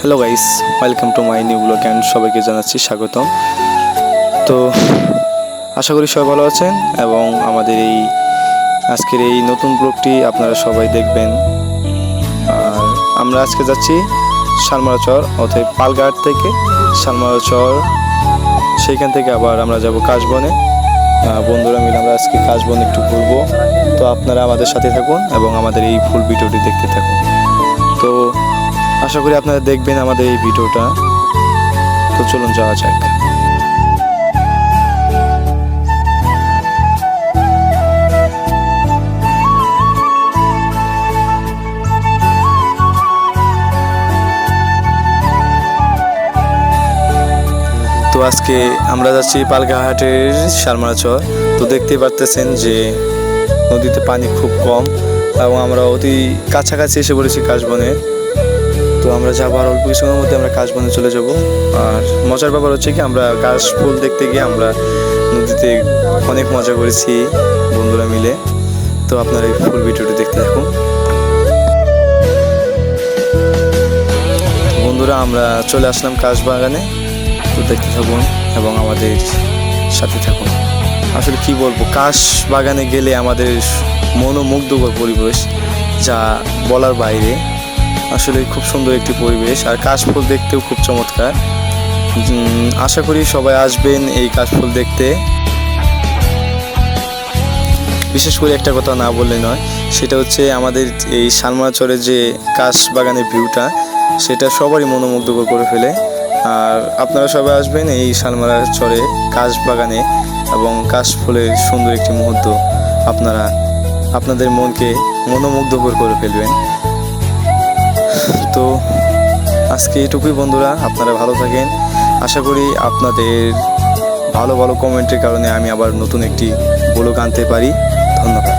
Hello guys, welcome to my new blog and সবাইকে জানাচ্ছি স্বাগতম। তো আশা করি সবাই ভালো আছেন এবং আমাদের আজকের এই নতুন ব্লগটি আপনারা সবাই দেখবেন। আর আমরা আজকে যাচ্ছি শালমারাচর, অর্থাৎ পালঘাট থেকে শালমারাচর, সেইখান থেকে আবার আমরা যাব কাশবনে। বন্ধুরা মিলে আমরা আজকে কাশবনে একটু ঘুরবো। তো আপনারা আমাদের সাথে থাকুন এবং আমাদের এই ফুল ভিডিওটি দেখতে থাকুন। তো আশা করি আপনারা দেখবেন আমাদের এই ভিডিওটা। তো চলুন যাওয়া যাক। তো আজকে আমরা যাচ্ছি পালঘাটের শালমারাচর। তো দেখতেই পারতেছেন যে নদীতে পানি খুব কম এবং আমরা অতি কাছাকাছি এসে পড়েছি কাশবনে। তো আমরা যাবো আর অল্প কিছুক্ষণের মধ্যে আমরা কাশবনে চলে যাব। আর মজার ব্যাপার হচ্ছে কি, আমরা কাশ ফুল দেখতে গিয়ে আমরা নদীতে অনেক মজা করেছি বন্ধুরা মিলে। তো আপনারা এই ফুল ভিডিওটি দেখতে থাকুন। বন্ধুরা, আমরা চলে আসলাম কাশবাগানে। তো দেখতে থাকুন এবং আমাদের সাথে থাকুন। আসলে কি বলবো, কাশ বাগানে গেলে আমাদের মনোমুগ্ধকর পরিবেশ, যা বলার বাইরে। আসলে খুব সুন্দর একটি পরিবেশ, আর কাশফুল দেখতেও খুব চমৎকার। আশা করি সবাই আসবেন এই কাশফুল দেখতে। বিশেষ করে একটা কথা না বললে নয়, সেটা হচ্ছে আমাদের এই শালমারাচরের যে কাশ বাগানের ভিউটা, সেটা সবারই মনোমুগ্ধকর করে ফেলে। আর আপনারা সবাই আসবেন এই শালমারাচরে কাশ বাগানে, এবং কাশফুলের সুন্দর একটি মুহূর্ত আপনারা আপনাদের মনকে মনোমুগ্ধকর করে ফেলবেন। তো আজকে এটুকুই বন্ধুরা, আপনারা ভালো থাকেন। আশা করি আপনাদের ভালো ভালো কমেন্টের কারণে আমি আবার নতুন একটি ব্লগ আনতে পারি। ধন্যবাদ।